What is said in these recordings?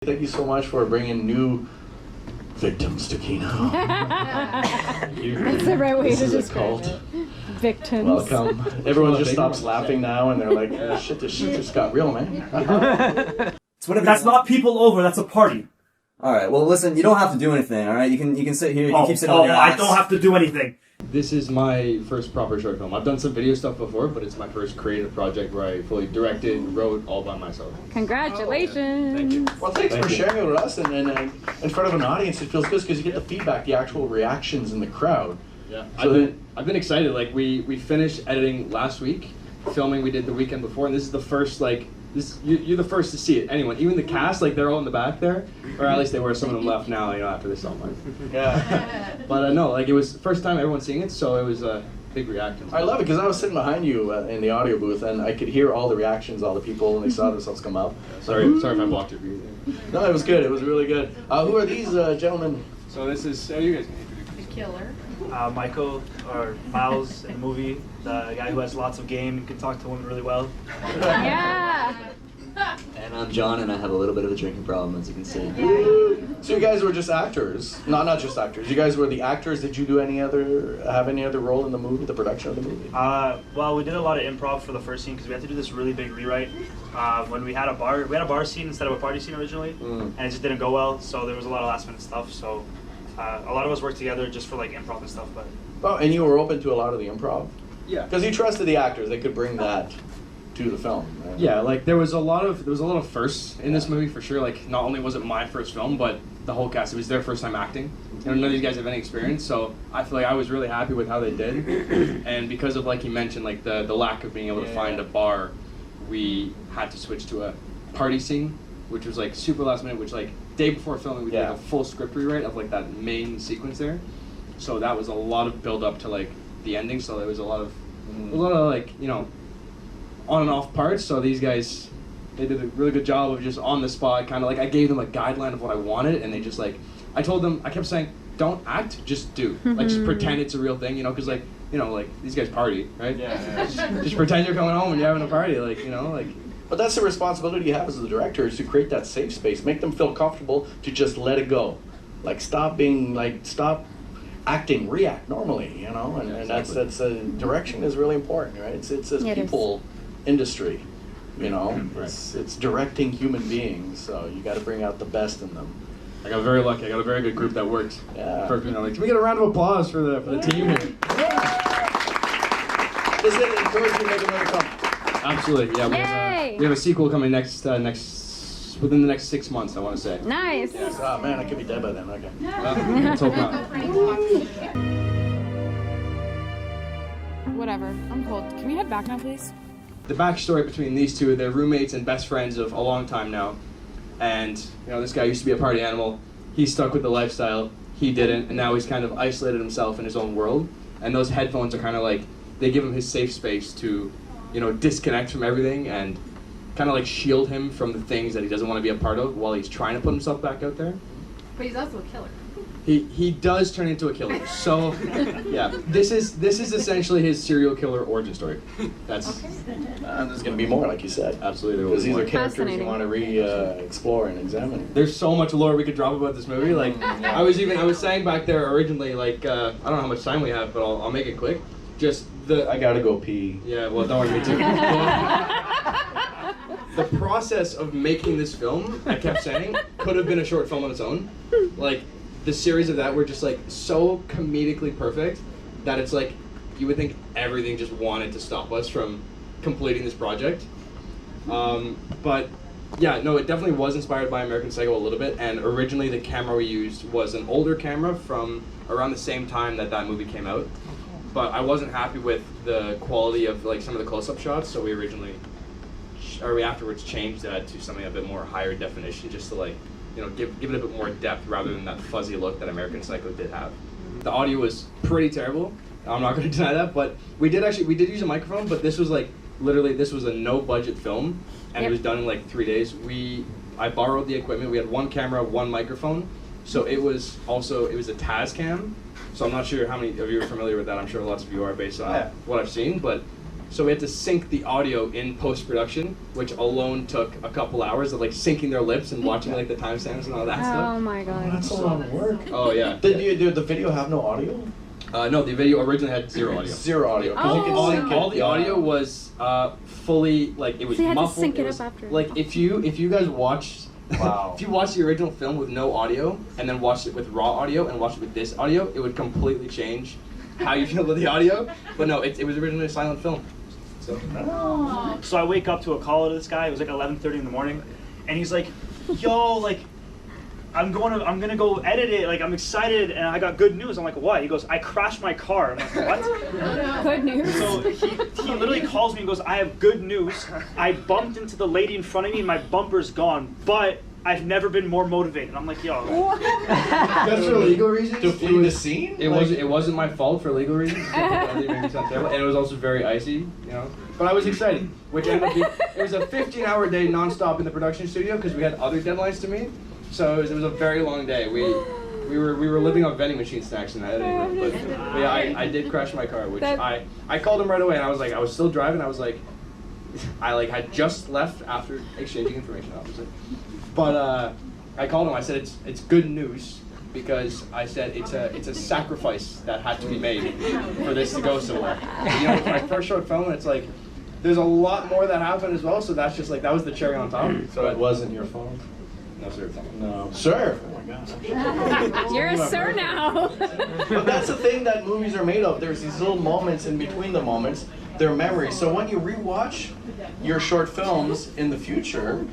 Thank you so much for bringing new victims to Kino. That's the right way to describe it. Victims. Welcome. Everyone just stops laughing now and they're like, oh, shit, this shit just got real, man. That's not people over, that's a party. Alright, well listen, you don't have to do anything, alright? You can sit here, you can keep sitting on your ass. I don't have to do anything. This is my first proper short film. I've done some video stuff before, but it's my first creative project where I fully directed, wrote, all by myself. Congratulations. Thank you. Well, thanks for sharing it with us and in front of an audience. It feels good because you get the feedback, the actual reactions in the crowd. Yeah, So I've been excited. Like we finished editing last week, filming we did the weekend before, and this is the first you're the first to see it. Anyone, even the cast, like they're all in the back there, or at least they were. Some of them left now, after this all mine. Yeah. But no, like it was the first time everyone's seeing it, so it was a big reaction. I love it because I was sitting behind you in the audio booth and I could hear all the reactions, all the people, and they saw themselves come up. Sorry if I blocked it for you. No, it was good. It was really good. Who are these gentlemen? So this is you guys can introduce. The killer. Michael, or Miles in the movie, the guy who has lots of game and can talk to women really well. Yeah. And I'm John, and I have a little bit of a drinking problem, as you can see. So you guys were just actors. Not just actors. You guys were the actors. Did you have any other role in the movie, the production of the movie? Well, we did a lot of improv for the first scene because we had to do this really big rewrite. When we had a bar scene instead of a party scene originally, and it just didn't go well, so there was a lot of last minute stuff. So a lot of us worked together just for like improv and stuff. But Oh, and you were open to a lot of the improv? Yeah. Because you trusted the actors. They could bring that to the film. Right? Yeah, like there was a lot of firsts in this movie for sure. Like not only was it my first film, but the whole cast, it was their first time acting. And none of these guys have any experience, so I feel like I was really happy with how they did. And because of, like you mentioned, like the lack of being able to find a bar, we had to switch to a party scene, which was like super last minute, which like day before filming we did like a full script rewrite of like that main sequence there. So that was a lot of build up to like the ending, so there was a lot of like, on and off parts. So these guys, they did a really good job of just on the spot, kind of like I gave them a guideline of what I wanted, and they just like, I told them, I kept saying, don't act, just do. Like just pretend it's a real thing, because like, like these guys party, right? Yeah. Just pretend you're coming home and you're having a party, like. But that's the responsibility you have as the director, is to create that safe space, make them feel comfortable to just let it go. Like stop acting, react normally, and that's direction is really important, right? It's a people industry, it's directing human beings, so you got to bring out the best in them. I got very lucky. I got a very good group that works. Yeah. Perfect. Like, can we get a round of applause for the team here? Does it encourage you to make another film? Absolutely. Yeah. We have a sequel coming within the next 6 months, I want to say. Nice. Yes. Oh man, I could be dead by then. Okay. Well, let's hope not. Whatever. I'm cold. Can we head back now, please? The backstory between these two, they're roommates and best friends of a long time now. And, this guy used to be a party animal. He stuck with the lifestyle. He didn't. And now he's kind of isolated himself in his own world. And those headphones are kind of like, they give him his safe space to, disconnect from everything and kind of like shield him from the things that he doesn't want to be a part of while he's trying to put himself back out there. But he's also a killer. He does turn into a killer. So yeah, this is essentially his serial killer origin story. That's there's gonna be more, like you said. Absolutely. Because these are characters you want to explore and examine. There's so much lore we could drop about this movie. Like I was saying back there originally, like I don't know how much time we have, but I'll make it quick. Just I gotta go pee. Yeah, well, don't worry, me too. The process of making this film, I kept saying, could have been a short film on its own. Like, the series of that were just like so comedically perfect that it's like you would think everything just wanted to stop us from completing this project. But yeah, no, it definitely was inspired by American Psycho a little bit, and originally the camera we used was an older camera from around the same time that movie came out. But I wasn't happy with the quality of like some of the close-up shots, so we afterwards changed that to something a bit more higher definition, just to like, give it a bit more depth rather than that fuzzy look that American Psycho did have. The audio was pretty terrible. I'm not going to deny that, but we did use a microphone, but this was like literally this was a no-budget film, and it was done in like 3 days. I borrowed the equipment. We had one camera, one microphone, so it was a Tascam. So I'm not sure how many of you are familiar with that. I'm sure lots of you are based on what I've seen, but So we had to sync the audio in post-production, which alone took a couple hours of like syncing their lips and watching like the timestamps and all that Oh stuff. my god. That's a lot of work. Oh yeah. Did the video have no audio? No, the video originally had zero audio. Zero audio. 'Cause you could All, sync it. all the audio was fully like it was So you had to muffled. sync it was, up after. Like if you guys watched Wow. if you watched the original film with no audio and then watched it with raw audio and watched it with this audio, it would completely change how you feel with the audio. But no, it was originally a silent film. So I wake up to a call to this guy. It was like 11:30 in the morning, and he's like, "Yo, like, I'm gonna go edit it. Like, I'm excited, and I got good news." I'm like, "What?" He goes, "I crashed my car." I'm like, "What?" Good news. So he literally calls me and goes, "I have good news. I bumped into the lady in front of me, and my bumper's gone, but I've never been more motivated." I'm like, "Yo." That's for legal reasons. To flee the scene? It wasn't my fault for legal reasons. It made me sound terrible, and it was also very icy, you know. But I was excited, which ended up being, it was a 15-hour day nonstop in the production studio because we had other deadlines to meet. So it was a very long day. We were living on vending machine snacks in that editing room. But yeah, I did crash my car, which I called him right away, and I was still driving. I had just left after exchanging information, obviously. But I called him. I said it's good news because I said it's a sacrifice that had to be made for this to go somewhere. You know, it's my first short film, and it's like there's a lot more that happened as well. So that's just like that was the cherry on top. So it wasn't your fault? No, sir. No. Sir? Oh my gosh. You're a sir now. But that's the thing that movies are made of. There's these little moments in between the moments. They're memories. So when you rewatch your short films in the future,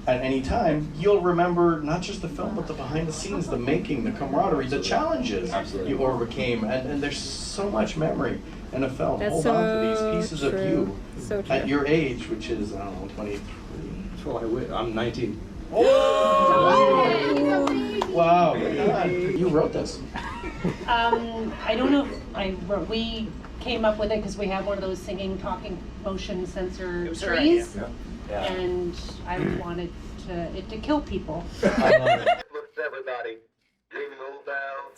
at any time, you'll remember not just the film, but the behind the scenes, the making, the camaraderie, the challenges you overcame. And there's so much memory in a film. That's Hold so on to these pieces of true. you So true. at your age, which is, I don't know, 23. Oh, I'm 19. Oh! Wow. You wrote this. I don't know if we came up with it because we have one of those singing, talking, motion sensor trees. Yeah. And I wanted it to kill people. I love it. Looks everybody. Jingle bells,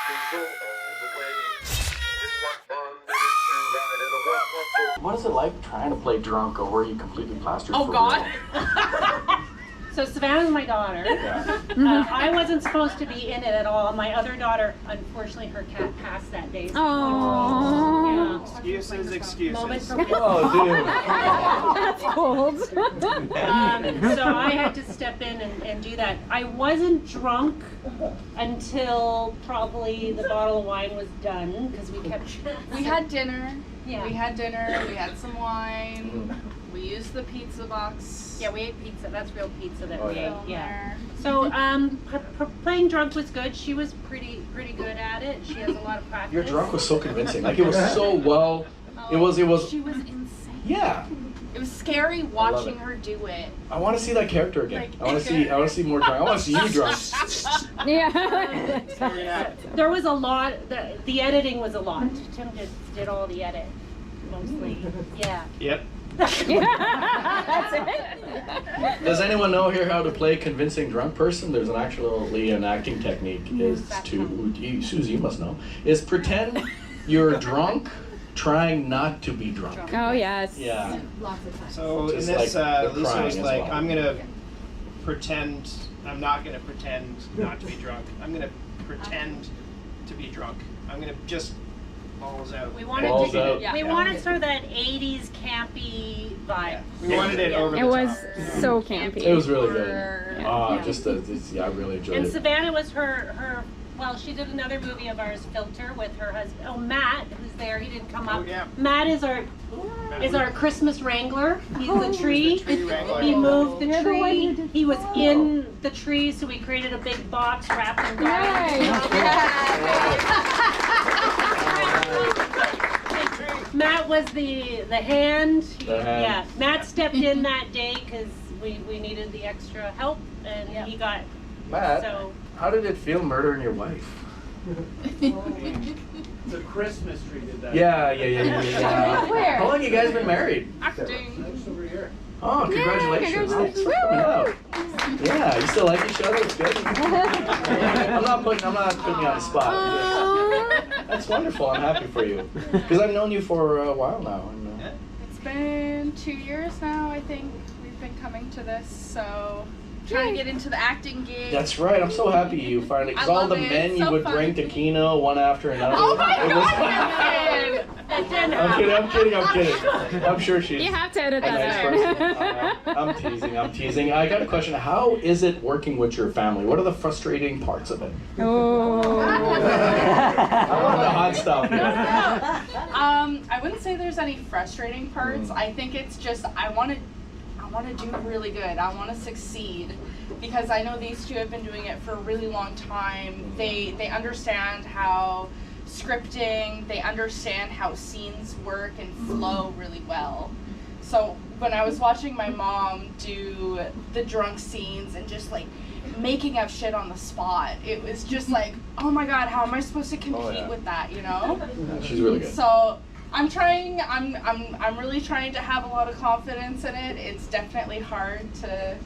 jingle all the way. It's what fun it is to ride in a one-horse. What is it like trying to play drunk, or were you completely plastered? Oh for God. real? So Savannah's my daughter. Yeah. I wasn't supposed to be in it at all. My other daughter, unfortunately, her cat passed that day. So Aww. Excuses. moment for Oh, dude. That's cold. so I had to step in and do that. I wasn't drunk until probably the bottle of wine was done because we kept. We had dinner. Yeah. We had dinner. We had some wine. We used the pizza box. Yeah, we ate pizza. That's real pizza that Oh, we yeah. ate. Yeah. So playing drunk was good. She was pretty good at it. She has a lot of practice. Your drunk was so convincing. Like, it was so well. It was. She was insane. Yeah. It was scary watching it. her do it. I want to see that character again. Like- I want to see more drunk. I want to see you drunk. Yeah. There was a lot. The editing was a lot. Tim did all the edit, mostly. Yeah. Yep. That's it. Does anyone know here how to play a convincing drunk person? There's actually an acting technique. Is Susie, you must know. Is pretend you're drunk, trying not to be drunk. Oh yes. Yeah. So Just in this, like the Lisa crying was as like, well. I'm gonna pretend. I'm not gonna pretend not to be drunk. I'm gonna pretend to be drunk. I'm gonna just balls out. We wanted Balls to. out. We wanted sort of that '80s campy vibe. We wanted it over It the was top. so campy. It was really good. Yeah. I really enjoyed And it. Savannah was her. Well, she did another movie of ours, Filter, with her husband. Oh, Matt, who's there. He didn't come up. Oh, yeah. Matt is our Christmas wrangler. He's the tree. Tree wrangler. He moved the You're the one who tree. did- He was in the tree, so we created a big box wrapped in garland. Matt was the hand. The hand. Yeah, Matt stepped in that day because we needed the extra help, and he got. Matt, So how did it feel murdering your wife? The Christmas tree did that. Yeah. Where? How long you guys been married? Acting. Oh, congratulations. Yay, Thanks for coming out. Yeah, you still like each other? It's good. I'm not putting you on the spot. Aww. That's wonderful. I'm happy for you. Because I've known you for a while now. And, It's been 2 years now, I think. We've been coming to this, so trying to get into the acting gig. that's right. I'm so happy you finally. Because I all love the it. men It's you so would fun. bring to Kino one after another. Oh my it God! That didn't I'm kidding. I'm sure she's You have to edit a nice that person. out. I'm teasing. I got a question. How is it working with your family? What are the frustrating parts of it? Oh. I want the hot stuff. I wouldn't say there's any frustrating parts. I think it's just I want to do really good. I want to succeed because I know these two have been doing it for a really long time. They understand how scripting, they understand how scenes work and flow really well. So when I was watching my mom do the drunk scenes and just like making up shit on the spot, it was just like, oh my God, how am I supposed to compete with that, you know? She's really good. So I'm trying. I'm really trying to have a lot of confidence in it. It's definitely hard to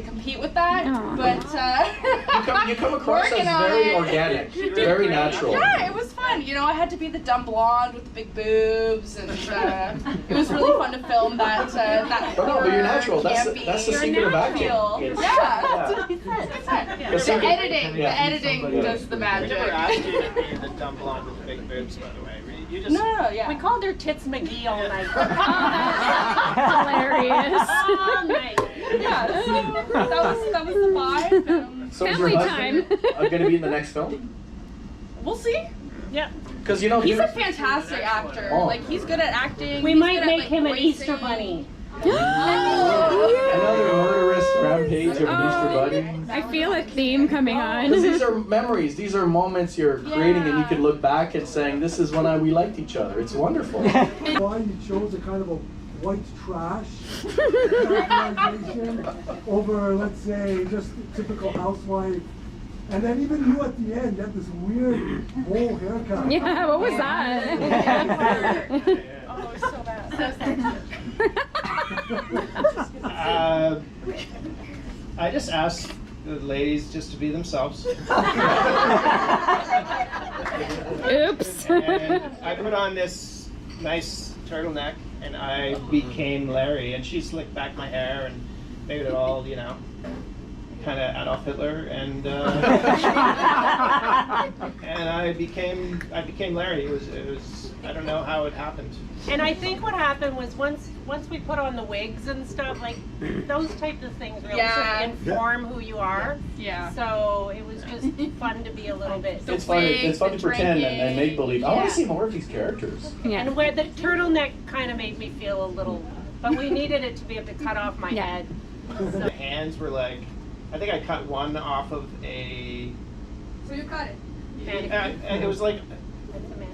compete with that, Aw. but You come across as working on very it. organic, very natural. Yeah, it was fun. You know, I had to be the dumb blonde with the big boobs, and it was really fun to film that. That But no, but you're natural. That's the campy, secret of acting. feel. It's- Yeah. The The secret- editing, yeah. the editing does the We magic. never asked you to be the dumb blonde with the big boobs, by the way. You just. No, yeah. We called her Tits McGee all night. Hilarious. All night. Yeah, so that was the vibe. So is Family your husband going to be in the next film? We'll see. Yeah. Because you know He's a fantastic actor. Oh. Like he's good at acting. We he's might good at, make like, him an voicing. Easter bunny. another murderous rampage of an Easter bunny. I feel a theme coming on. Because these are memories, these are moments you're creating, and you can look back and saying, "This is when we liked each other." It's wonderful. Why you chose a kind of a white trash characterization over, let's say, just typical housewife. And then even you at the end, you had this weird bowl haircut. Yeah, what was that? Oh, it's so bad. I just asked the ladies just to be themselves. Oops. And I put on this nice turtleneck and I became Larry, and she slicked back my hair and made it all, you know, kind of Adolf Hitler, and and I became Larry. It was I don't know how it happened. And I think what happened was once we put on the wigs and stuff, like those types of things really sort of inform who you are. Yeah. So it was just fun to be a little bit. It's fun. It's fun to pretend and make believe. I want Yeah. to see more of these characters. Yeah. And where the turtleneck kind of made me feel a little, but we needed it to be able to cut off my Yeah. head. The hands were like, I think I cut one off of a. So you cut it. And it was like.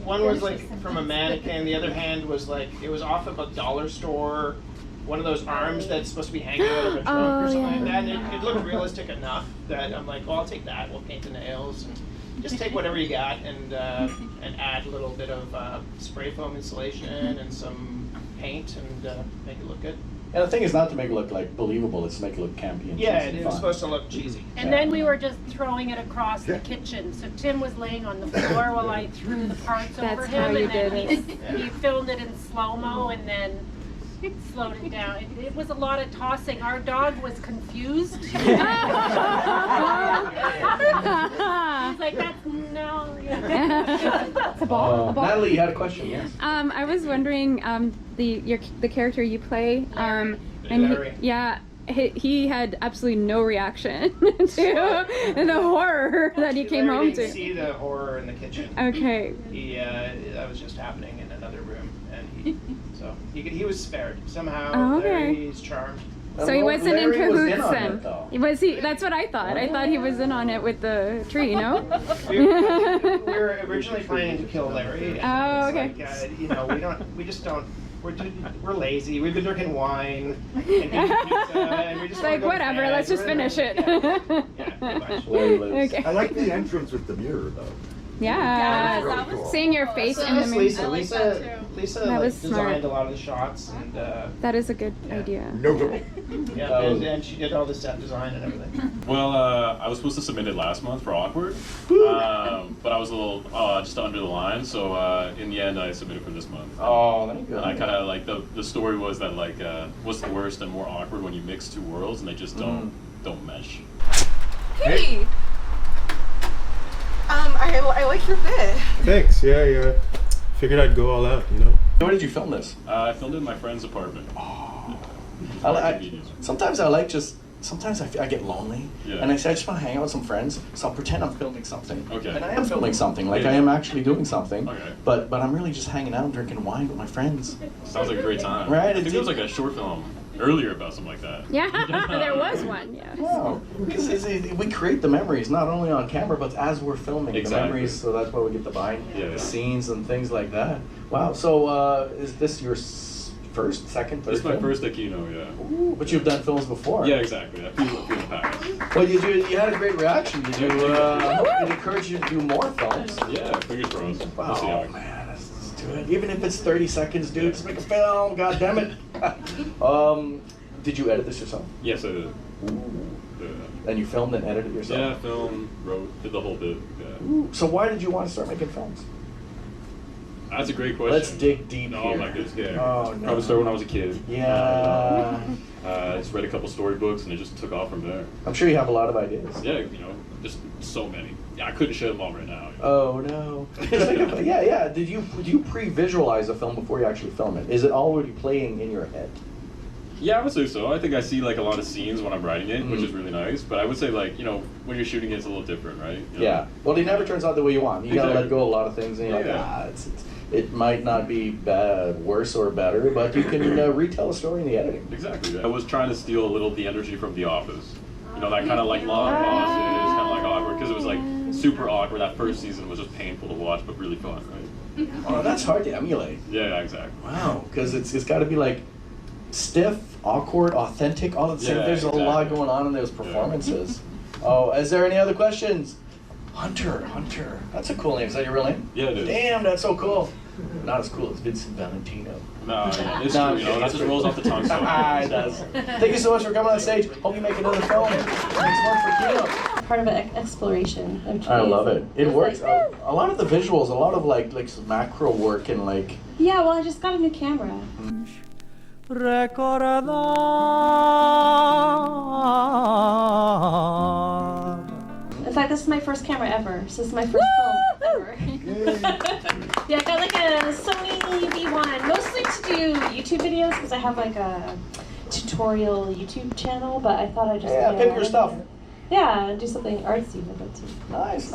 One was like from a mannequin, the other hand was like, it was off of a dollar store, one of those arms that's supposed to be hanging out of a trunk or something like that. And it looked realistic enough that I'm like, well, I'll take that, we'll paint the nails, and just take whatever you got and add a little bit of spray foam insulation and some paint and make it look good. And the thing is not to make it look like believable; it's to make it look campy and Yeah, cheesy it and was fun. supposed to look cheesy. And then we were just throwing it across the kitchen. So Tim was laying on the floor while I threw the parts over That's him, how you and then did he filmed it in slow-mo and then slowed it down. It was a lot of tossing. Our dog was confused. He's like, that's no. It's a ball. A ball. Natalie, you had a question, yes? I was wondering, the character you play, and Larry. he had absolutely no reaction to the horror that he came home Larry didn't to. see the horror in the kitchen. Okay. That was just happening in another room, and he was spared somehow. Oh, okay. Larry's charmed. So he wasn't in Larry was cahoots in on then. it, though. Was he? That's what I thought. I thought he was in on it with the tree. No. We were originally planning to kill Larry. And Oh, it's okay. Like, we just don't. We're lazy. We've been drinking wine and eating pizza, and we just It's like wanna go to whatever. bed. Let's just finish it. Yeah, pretty much. Larry lives. Okay. I like the entrance with the mirror, though. Yeah. that was Seeing your face in the That's mirror. Lisa. I like that too. Lisa That like, was designed smart. a lot of the shots, and That is a good idea. and she did all the set design and everything. Well, I was supposed to submit it last month for Awkward, but I was a little just under the line, so in the end I submitted for this month. Oh, there you go. And I kind of like the story was that like what's the worst and more awkward when you mix two worlds and they just don't mesh. Hey. I like your bit. Thanks. Yeah. Figured I'd go all out, you know. Where did you film this? I filmed it in my friend's apartment. Sometimes I get lonely, and I say I just want to hang out with some friends, so I'll pretend I'm filming something. Okay. And I am filming something, like I am actually doing something. Okay. But I'm really just hanging out and drinking wine with my friends. Sounds like a great time. Right? I think there was like a short film earlier about something like that. Yeah, there was one. Yeah. Wow. Because we create the memories not only on camera, but as we're filming the memories. So that's why we get the behind the scenes and things like that. Wow. So is this your first, second, third? This is my first at Kino, yeah. Ooh, but you've done films before. Yeah, exactly. I feel packed. Well, you had a great reaction. Did you? It encouraged you to do more films. Yeah, fingers crossed. Wow, man, let's do it. Even if it's 30 seconds, dude, just make a film. God damn it. Did you edit this yourself? Yes, I did. Ooh. And you filmed and edited it yourself? Yeah, filmed, wrote, did the whole bit. Yeah. Ooh. So why did you want to start making films? That's a great question. Let's dig deep here. here. Oh my goodness, yeah. Oh, no. Probably started when I was a kid. Yeah. I just read a couple storybooks and it just took off from there. I'm sure you have a lot of ideas. Yeah, just so many. Yeah, I couldn't share them all right now. Oh no. Yeah. Did you pre-visualize a film before you actually film it? Is it already playing in your head? Yeah, I would say so. I think I see like a lot of scenes when I'm writing it, which is really nice. But I would say like, when you're shooting it, it's a little different, right? Yeah. Well, it never turns out the way you want. You gotta let go of a lot of things, and you're like, it might not be bad, worse or better, but you can retell a story in the editing. Exactly. I was trying to steal a little the energy from The Office. That kind of like long pauses, kind of like awkward, because it was like super awkward. That first season was just painful to watch, but really fun, right? Oh, that's hard to emulate. Yeah, exactly. Wow, because it's got to be like stiff, awkward, authentic, all at the same. There's a lot going on in those performances. Oh, is there any other questions? Hunter. That's a cool name. Is that your real name? Yeah, it is. Damn, that's so cool. Not as cool as Vincent Valentino. No, it's true. That just rolls off the tongue. So it does. Thank you so much for coming on stage. Hope you make another film. Thanks work for Kino. Part of an exploration of trees. I love it. It works. A lot of the visuals, a lot of like some macro work and like. Yeah, well, I just got a new camera. In fact, this is my first camera ever. So this is my first film ever. Yeah, I got like a Sony V1, mostly to do YouTube videos because I have like a tutorial YouTube channel, but I thought I'd just pick your stuff. Yeah, do something artsy with it too. Nice.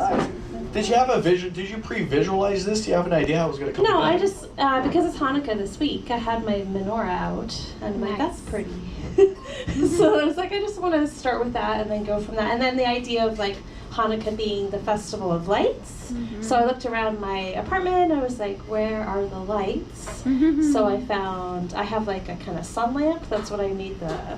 Did you have a vision? Did you pre-visualize this? Do you have an idea how it was going to come No, together? I just, because it's Hanukkah this week, I had my menorah out, and I'm like, that's pretty. So I was like, I just want to start with that and then go from that. And then the idea of like Hanukkah being the festival of lights. Mm-hmm. So I looked around my apartment and I was like, where are the lights? So I have like a kind of sun lamp. That's what I made the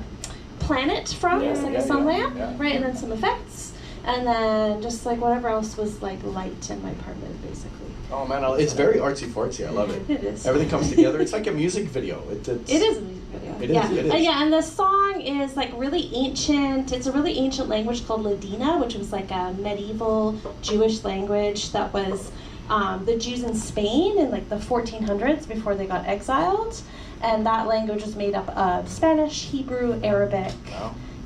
planet from. It's like a sun lamp, right? And then some effects. And then just like whatever else was like light in my apartment, basically. Oh man, it's very artsy-fartsy. I love it. It is. Everything comes together. It's like a music video. It is a music video. It is. Yeah, and the song is like really ancient. It's a really ancient language called Ladina, which was like a medieval Jewish language that was the Jews in Spain in like the 1400s before they got exiled. And that language was made up of Spanish, Hebrew, Arabic,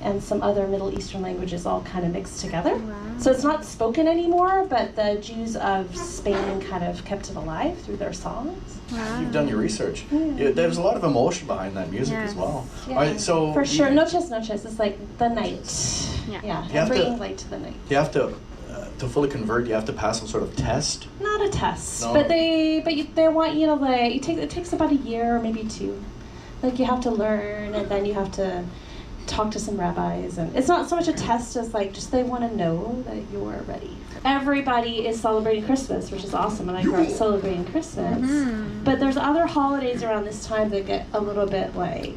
and some other Middle Eastern languages all kind of mixed together. Wow. So it's not spoken anymore, but the Jews of Spain kind of kept it alive through their songs. Wow. You've done your research. Yeah, there's a lot of emotion behind that music as well. Yeah. Right, so for sure, noches, it's like the night. Yeah, bringing light to the night. You have to fully convert, you have to pass some sort of test? Not a test, no. but they want you to like, it takes about a year or maybe two. Like you have to learn and then you have to talk to some rabbis, and it's not so much a test as like just they want to know that you're ready. Everybody is celebrating Christmas, which is awesome, and I grew up celebrating Christmas. But there's other holidays around this time that get a little bit like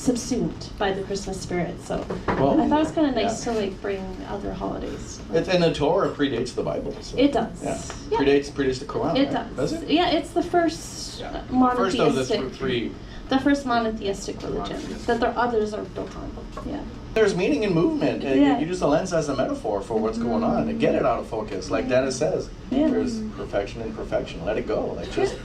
subsumed by the Christmas spirit. So Well, I thought it was kind of nice yeah. to like bring other holidays. And the Torah predates the Bible. So. It does. Yeah. Yeah. Predates the Quran. It right? does. Does it? Yeah, it's the first First monotheistic. of the three. The first monotheistic religion. That the others are built on. Yeah. There's meaning in movement. Yeah. You use the lens as a metaphor for what's going on and get it out of focus. Like Dennis says, Yeah. there's perfection and perfection. Let it go. Like just,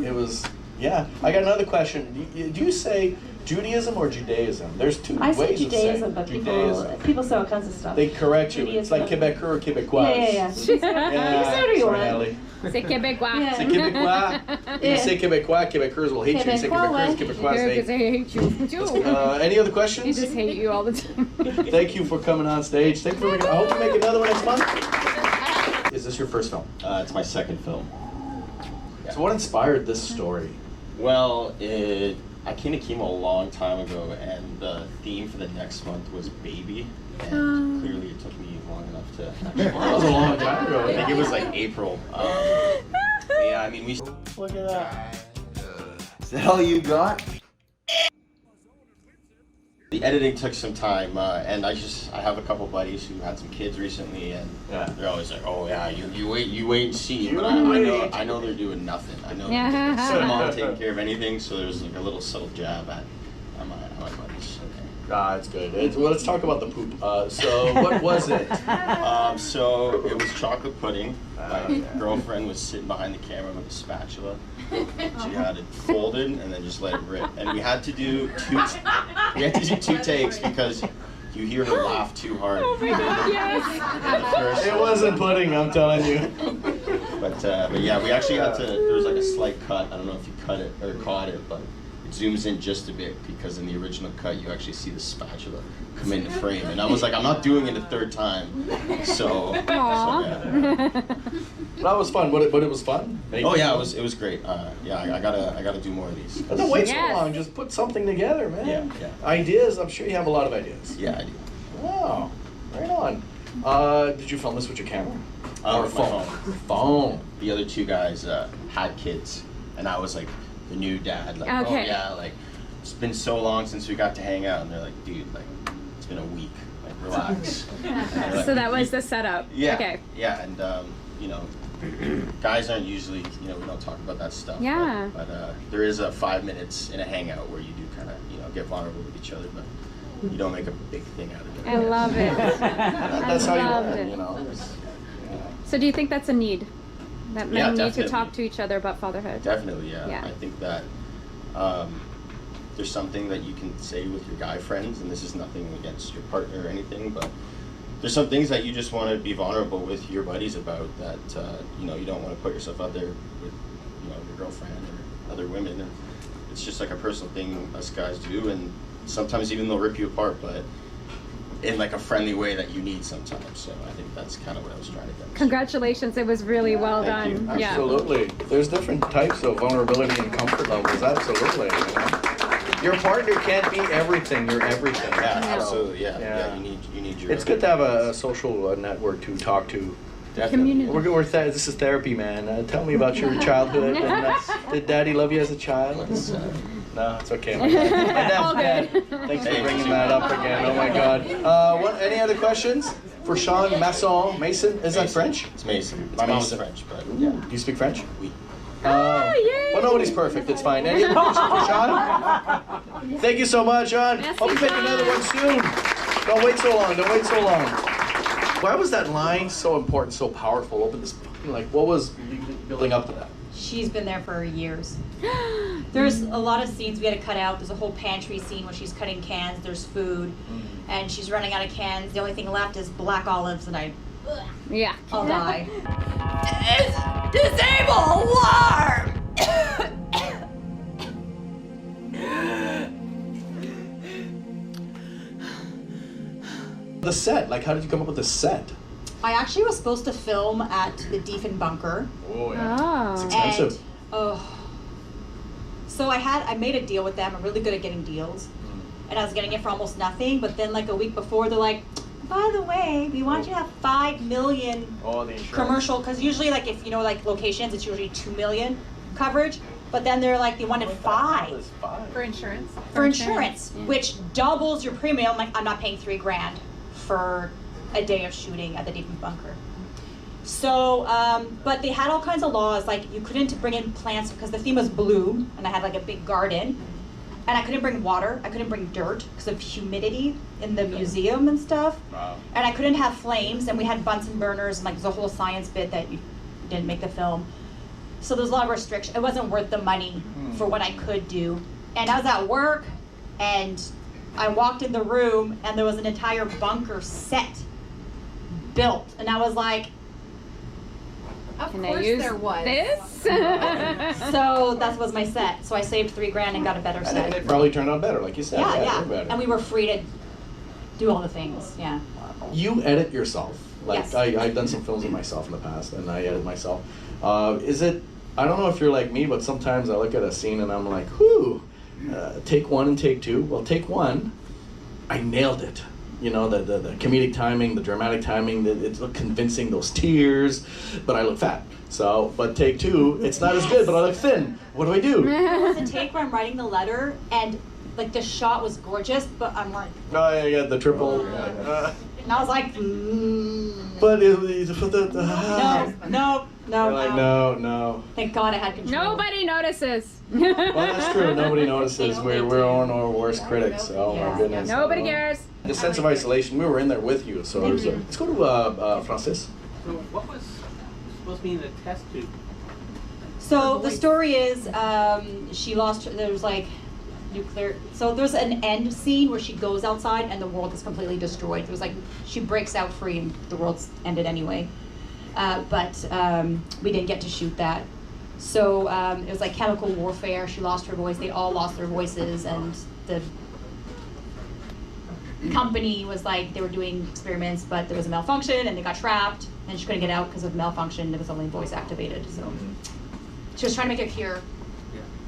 it was, yeah. I got another question. Do you say Judaism or Judaism? There's two I say ways Judaism, of but saying people say all kinds of stuff. They correct you. It's like Judaism. Quebecer or Quebecois. Yeah. You say whatever you sorry, want. Ellie. C'est québécois. Yeah. C'est Quebecois. You say Quebecois, Quebecers will hate you. You say Quebecers, Quebecois Because I hate you too. any other They questions? just hate you all the time. Thank you for coming on stage. Thank you for I hope you make another one next month. Is this your first film? It's my second film. So what inspired this story? Well, I came to Kino a long time ago, and the theme for the next month was baby. And clearly it took me long enough to actually... That was a long time ago. I think it was like April. Yeah, I mean, we... Look at that. Is that all you got? The editing took some time, and I have a couple buddies who had some kids recently, and they're always like, "Oh yeah, you wait and see." But I know they're doing nothing. I know their mom taking care of anything, so there's like a little subtle jab at my buddies. Okay. Ah, it's good. Well, let's talk about the poop. So what was it? So it was chocolate pudding. My girlfriend was sitting behind the camera with a spatula. She had it folded and then just let it rip. And we had to do two takes because you hear her laugh too hard. Oh my God, yes. It wasn't pudding, I'm telling you. But yeah, we actually had to. There was like a slight cut. I don't know if you cut it or caught it, but it zooms in just a bit because in the original cut you actually see the spatula come into frame. And I was like, I'm not doing it a third time. So yeah. That was fun, but it was fun. Oh yeah, it was great. Yeah, I gotta do more of these. But don't wait so long. Just put something together, man. Yeah. Ideas. I'm sure you have a lot of ideas. Yeah, I do. Wow, right on. Did you film this with your camera? Or With my phone? phone. Phone. The other two guys had kids, and I was like the new dad. Like, Okay. oh yeah, like it's been so long since we got to hang out, and they're like, dude, like it's been a week. Like relax. Like, So that was the setup. Yeah. Okay. Yeah, and you know, guys aren't usually, we don't talk about that stuff. Yeah. But there is a 5 minutes in a hangout where you do kind of, get vulnerable with each other, but you don't make a big thing out of it. I love it. That's how you loved learn, it. So do you think that's a need? That men Yeah, need to definitely. talk to each other about fatherhood? Definitely, yeah. Yeah. I think that there's something that you can say with your guy friends, and this is nothing against your partner or anything, but there's some things that you just want to be vulnerable with your buddies about that, you don't want to put yourself out there with, your girlfriend or other women. And it's just like a personal thing us guys do, and sometimes even they'll rip you apart, but in like a friendly way that you need sometimes. So I think that's kind of what I was trying to get. Congratulations, it was really well Thank done. you. Absolutely. There's different types of vulnerability and comfort levels. Absolutely. Your partner can't be everything. You're everything. Yeah, absolutely. Yeah. You need your. It's good to have a social network to talk to. Definitely. This is therapy, man. Tell me about your childhood. And, did Daddy love you as a child? No, it's okay. My dad. All good. Thanks for bringing that up again. Oh my God. Any other questions for Sean Mason? Is that French? It's Mason. My mom's French, but yeah. Do you speak French? Oui. Well, nobody's perfect. It's fine. Any other questions for Sean? Thank you so much, Sean. Hope you make another one soon. Don't wait so long. Why was that line so important, so powerful? Open this. What was building up to that? She's been there for years. There's a lot of scenes we had to cut out. There's a whole pantry scene where she's cutting cans. There's food, and she's running out of cans. The only thing left is black olives, and I'll die. Disable alarm! The set. How did you come up with the set? I actually was supposed to film at the Defen Bunker. Oh yeah. It's expensive. And, so I made a deal with them. I'm really good at getting deals. And I was getting it for almost nothing, but then a week before they're like, by the way, we want you to have 5 million the insurance. commercial, because usually if locations, it's usually 2 million coverage. but then they're like, they wanted 5 For insurance. for insurance, which doubles your premium. I'm like, I'm not paying $3,000 for a day of shooting at the Deep Bunker. So, but they had all kinds of laws, like you couldn't bring in plants because the theme was blue, and I had like a big garden, and I couldn't bring water, I couldn't bring dirt because of humidity in the museum and stuff. Wow. And I couldn't have flames, and we had Bunsen burners, and like there's a whole science bit that you didn't make the film. So there's a lot of restrictions. It wasn't worth the money for what I could do. And I was at work, and I walked in the room, and there was an entire bunker set built, and I was like, Of Can I course use there was. this? so that was my set. So I saved $3,000 and got a better And set. it probably turned out better, like you said. Yeah. Better. And we were free to do all the things. Yeah. You edit yourself. Like Yes. I've done some films with myself in the past, and I edit myself. Is it? I don't know if you're like me, but sometimes I look at a scene and I'm like, whew, take 1 and take 2. Well, take 1, I nailed it. You know, the comedic timing, the dramatic timing, it's convincing, those tears, but I look fat. So, but take 2, it's not as good, but I look thin. What do I do? There was a take where I'm writing the letter, and like the shot was gorgeous, but I'm like, Oh yeah, the triple. and I was like, But no. You're like, no. Thank God I had control. Nobody notices. Well, that's true. Nobody notices. We're our worst critics. Oh my goodness. Nobody cares. The sense of isolation. We were in there with you, so it was, let's go to Francis. So what was supposed to be in the test tube? So the story is, she lost. There was like nuclear. So there's an end scene where she goes outside and the world is completely destroyed. It was like she breaks out free and the world's ended anyway. But we didn't get to shoot that. So it was like chemical warfare. She lost her voice. They all lost their voices, and the company was like, they were doing experiments, but there was a malfunction, and they got trapped, and she couldn't get out because of malfunction. It was only voice activated. So she was trying to make a cure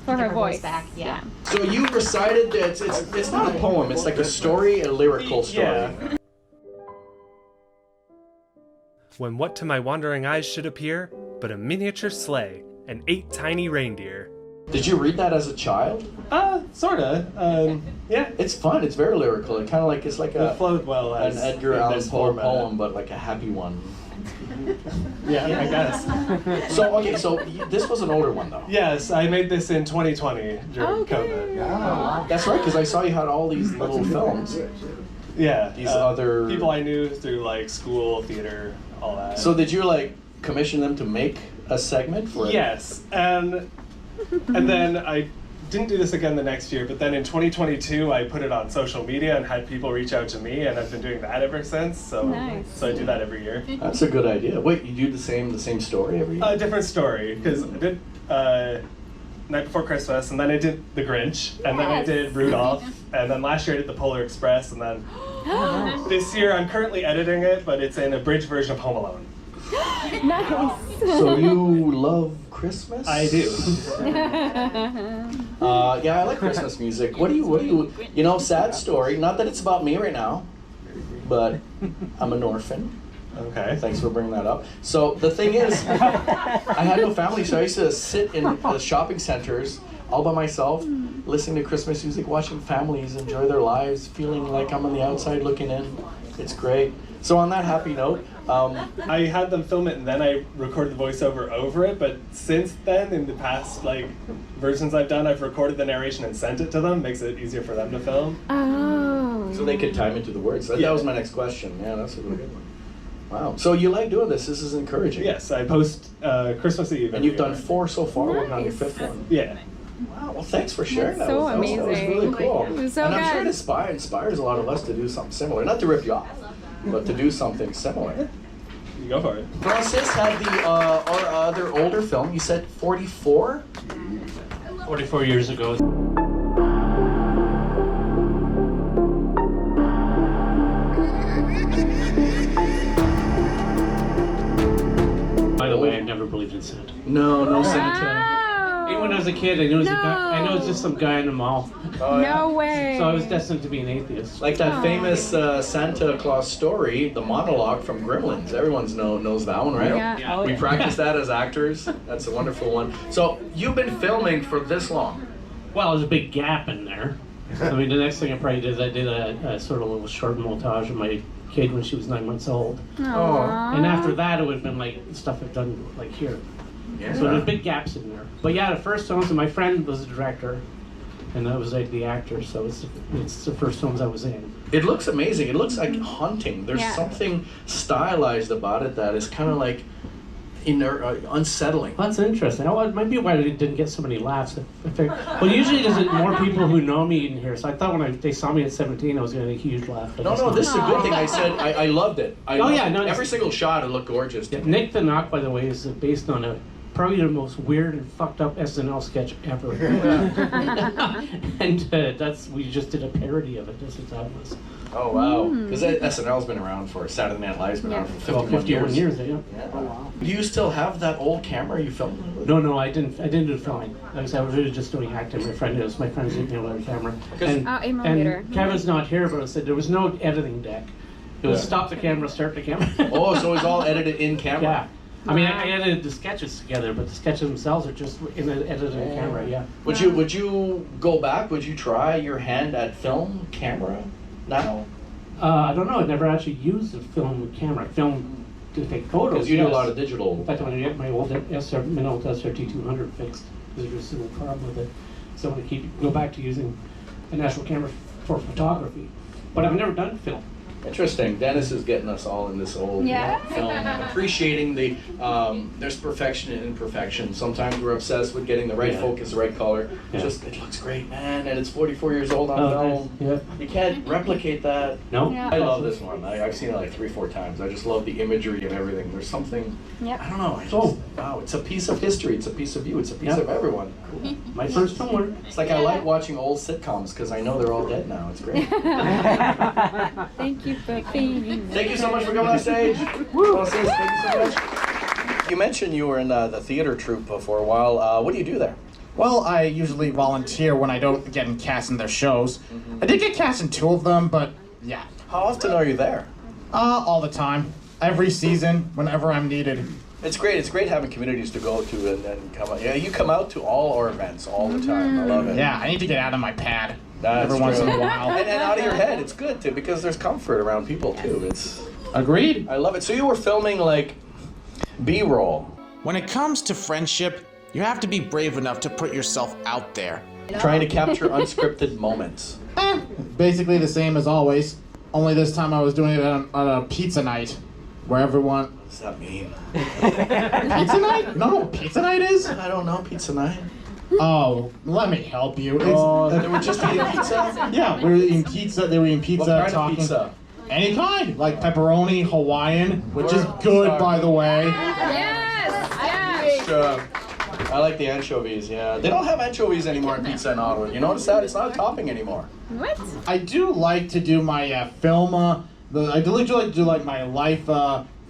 For to her get voice. back. Yeah. So you recited that it's not a poem. It's like a story, a lyrical story. Yeah. When what to my wandering eyes should appear but a miniature sleigh and 8 tiny reindeer. Did you read that as a child? Sorta. Yeah. It's fun. It's very lyrical. It kind of like it's like It flowed well an as Edgar in Allan this Poe format. poem, but like a happy one. Yeah, I guess. So okay, so this was an older one though. Yes, I made this in 2020 during COVID. That's right, because I saw you had all these little films. Yeah. These other people I knew through like school, theater, all that. So did you like commission them to make a segment for it? Yes, and then I didn't do this again the next year, but then in 2022 I put it on social media and had people reach out to me, and I've been doing that ever since. So Nice. so I do that every year. That's a good idea. Wait, you do the same story every year? A different story, because I did Night Before Christmas, and then I did The Grinch, and then I Yes. did Rudolph, and then last year I did The Polar Express, and then this year I'm currently editing it, but it's in a bridge version of Home Alone. Nice. So you love Christmas? I do. Yeah, I like Christmas music. What do you, you know, sad story, not that it's about me right now, but I'm an orphan. Okay. Thanks for bringing that up. So the thing is, I had no family, so I used to sit in the shopping centers all by myself, listening to Christmas music, watching families enjoy their lives, feeling like I'm on the outside looking in. It's great. So on that happy note, I had them film it and then I recorded the voiceover over it, but since then, in the past like versions I've done, I've recorded the narration and sent it to them. Makes it easier for them to film. Oh. so they could time into the words. That was my next question. Yeah, that's a really good one. Wow. So you like doing this? This is encouraging. Yes, I post Christmas Eve. And you've done 4 so far. Working on your 5th one. Yeah. Wow. Well, thanks for sharing That's that. so That was amazing. really cool. It was so and I'm sure good. it inspires a lot of us to do something similar. Not to rip you off, but to do something similar. You go for it. Francis had the our other older film. You said 44? 44 years ago. By the way, I never believed in Santa. No Santa. Even when I was a kid, I knew it was a guy. I know it's just some guy in the mall. Oh, yeah. No way. So I was destined to be an atheist. Like that famous Santa Claus story, the monologue from Gremlins. Everyone knows that one, right? Yeah. We practice that as actors. That's a wonderful one. So you've been filming for this long? Well, there's a big gap in there. I mean, the next thing I probably did is I did a sort of little short montage of my kid when she was 9 months old. Aww. And after that, it would have been like stuff I've done like here. Yeah. So there's big gaps in there. But yeah, the first films, and my friend was the director, and I was like the actor, so it's the first films I was in. It looks amazing. It looks like haunting. There's Yeah. something stylized about it that is kind of like unsettling. Well, that's interesting. Oh, it might be why I didn't get so many laughs. Well, usually there's more people who know me in here, so I thought when they saw me at 17, I was going to get a huge laugh. No, this is a good thing. I said I loved it. Every single shot, it looked gorgeous. Yeah, Nick the Knock, by the way, is based on probably the most weird and fucked up SNL sketch ever. And we just did a parody of it. That's what that was. Oh wow! Because SNL's been around for Saturday Night Live's been around for 51 years. Yeah. Oh, wow. Do you still have that old camera you filmed with? No, I didn't do filming. I was really just doing acting. My friend's gave me a camera. And Kevin's not here, but I said there was no editing deck. It was stop the camera, start the camera. Oh, so it's all edited in camera. Yeah. I mean, I edited the sketches together, but the sketches themselves are just in the edited camera. Yeah. Would you go back? Would you try your hand at film camera now? I don't know. I've never actually used a film camera. Film to take photos. Because you do a lot of digital. In fact, I want to get my old SRT200 fixed. There's just a little problem with it. So I want to go back to using an actual camera for photography. But I've never done film. Interesting. Dennis is getting us all in this old film, appreciating the there's perfection and imperfection. Sometimes we're obsessed with getting the right focus, the right color. It looks great, man, and it's 44 years old on film. Nice. You can't replicate that. No. I love this one. I've seen it like 3-4 times. I just love the imagery and everything. There's something. I don't know. Wow, it's a piece of history. It's a piece of you. It's a piece of everyone. Cool. My first film work. It's like I like watching old sitcoms because I know they're all dead now. It's great. Thank you for being. Thank you so much for coming on stage. Thank you so much. You mentioned you were in the theater troupe for a while. What do you do there? Well, I usually volunteer when I don't get cast in their shows. I did get cast in 2 of them, but yeah. How often are you there? All the time. Every season, whenever I'm needed. It's great. It's great having communities to go to and then come out. Yeah, you come out to all our events all the time. I love it. Yeah, I need to get out of my pad. That's every once in a while. And out of your head, it's good too because there's comfort around people too. It's agreed. I love it. So you were filming like B-roll. When it comes to friendship, you have to be brave enough to put yourself out there. Trying to capture unscripted moments. Basically the same as always. Only this time I was doing it on a pizza night, where everyone. What does that mean? Pizza night? No, pizza night is? I don't know. Pizza night. Oh, let me help you. They were just eating pizza? Yeah, we were eating pizza. They were eating pizza, What kind talking. of pizza? Any kind, like pepperoni, Hawaiian, which is good, by the way. Yes. I like the anchovies. Yeah, they don't have anchovies anymore in pizza in Ottawa. You notice that? It's not a topping anymore. What? I do like to do my film. I do like to do like my life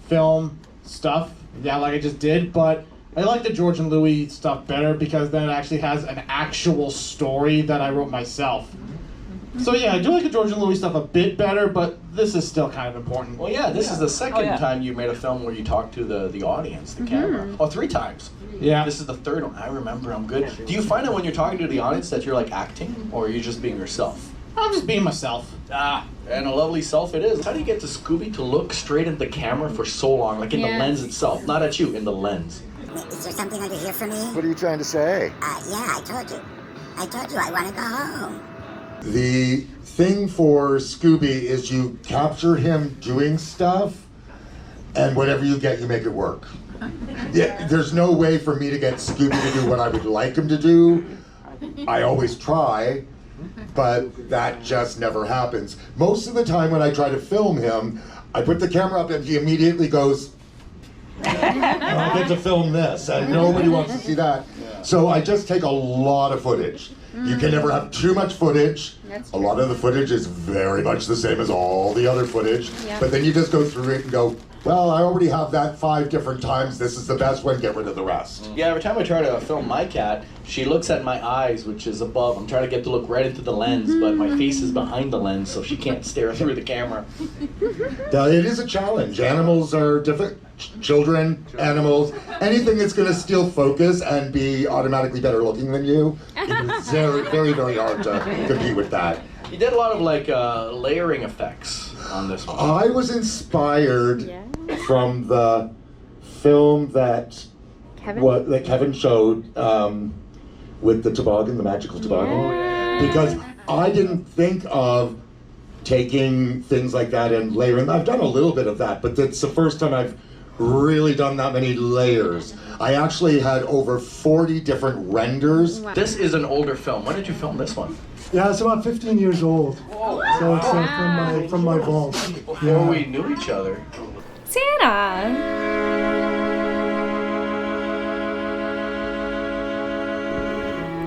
film stuff. Yeah, like I just did, but. I like the George and Louis stuff better because then it actually has an actual story that I wrote myself. So yeah, I do like the George and Louis stuff a bit better, but this is still kind of important. Well, yeah, this is the second time you made a film where you talked to the audience, the camera. Oh, 3 times. Yeah. This is the 3rd one. I remember. I'm good. Do you find that when you're talking to the audience that you're like acting, or are you just being yourself? I'm just being myself. And a lovely self it is. How do you get to Scooby to look straight at the camera for so long, like in the lens itself, not at you, in the lens? Is there something under here for me? What are you trying to say? Yeah, I told you. I want to go home. The thing for Scooby is you capture him doing stuff, and whatever you get, you make it work. Yeah, there's no way for me to get Scooby to do what I would like him to do. I always try, but that just never happens. Most of the time when I try to film him, I put the camera up and he immediately goes, I get to film this, and nobody wants to see that. So I just take a lot of footage. You can never have too much footage. A lot of the footage is very much the same as all the other footage, but then you just go through it and go, well, I already have that 5 different times. This is the best one. Get rid of the rest. Yeah, every time I try to film my cat, she looks at my eyes, which is above. I'm trying to get to look right into the lens, but my face is behind the lens, so she can't stare through the camera. It is a challenge. Animals are different. Children, animals, anything that's going to steal focus and be automatically better looking than you, it's very, very, very hard to compete with that. You did a lot of like layering effects on this one. I was inspired from the film that Kevin showed with the toboggan, the magical toboggan, because I didn't think of taking things like that and layering. I've done a little bit of that, but it's the first time I've really done that many layers. I actually had over 40 different renders. Wow. This is an older film. When did you film this one? Yeah, it's about 15 years old. So it's from my vault. Before we knew each other. Santa!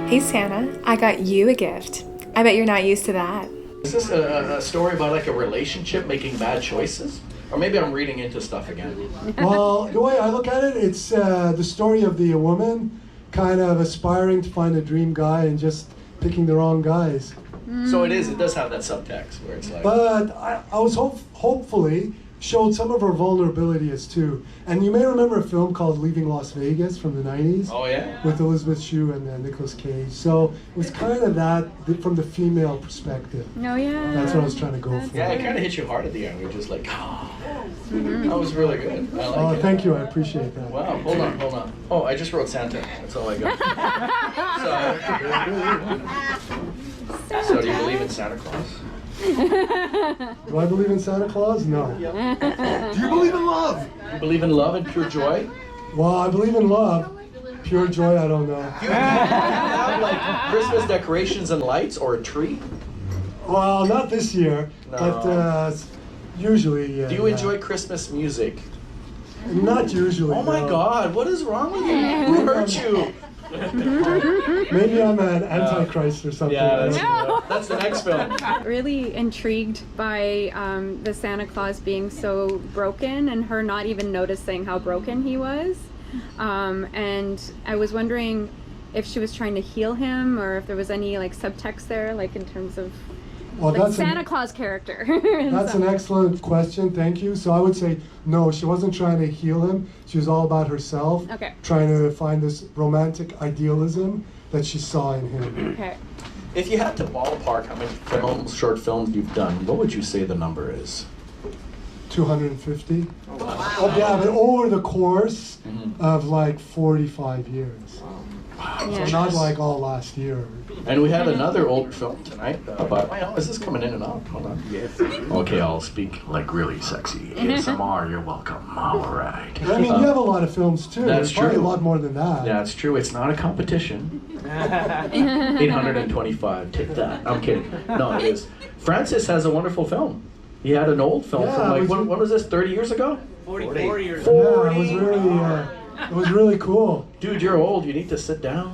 Hey Santa, I got you a gift. I bet you're not used to that. Is this a story about like a relationship making bad choices? Or maybe I'm reading into stuff again. Well, the way I look at it, it's the story of the woman kind of aspiring to find a dream guy and just picking the wrong guys. So it does have that subtext where it's like... But I was hopefully showed some of her vulnerabilities too. And you may remember a film called Leaving Las Vegas from the 90s. Oh yeah? With Elizabeth Shue and Nicolas Cage. So it was kind of that from the female perspective. No, yeah. That's what I was trying to go for. Yeah, it kind of hit you hard at the end. You're just like, that was really good. I like it. Thank you, I appreciate that. Wow, hold on. Oh, I just wrote Santa. That's all I got. So do you believe in Santa Claus? Do I believe in Santa Claus? No. Do you believe in love? You believe in love and pure joy? Well, I believe in love. Pure joy, I don't know. Do you have like Christmas decorations and lights or a tree? Well, not this year, but usually. Do you enjoy Christmas music? Not usually. Oh my God, what is wrong with you? Who hurt you? Maybe I'm an antichrist or something. Yeah, that's the next film. Really intrigued by the Santa Claus being so broken and her not even noticing how broken he was. And I was wondering if she was trying to heal him or if there was any like subtext there, like in terms of like Santa Claus character. That's an excellent question, thank you. So I would say, no, she wasn't trying to heal him. She was all about herself, trying to find this romantic idealism that she saw in him. Okay. If you had to ballpark how many short films you've done, what would you say the number is? 250. Oh, wow. Oh, yeah, but over the course of like 45 years. Wow. So not like all last year. And we have another old film tonight, but is this coming in and out? Hold on. Yes. Okay, I'll speak like really sexy. ASMR, you're welcome. All right. I mean, you have a lot of films too. That's Probably true. a lot more than that. Yeah, it's true. It's not a competition. 825. Take that. I'm kidding. No, it is. Francis has a wonderful film. He had an old film from like, when was this, 30 years ago? 44 years ago. Yeah, it was really, it was really cool. Dude, you're old. You need to sit down.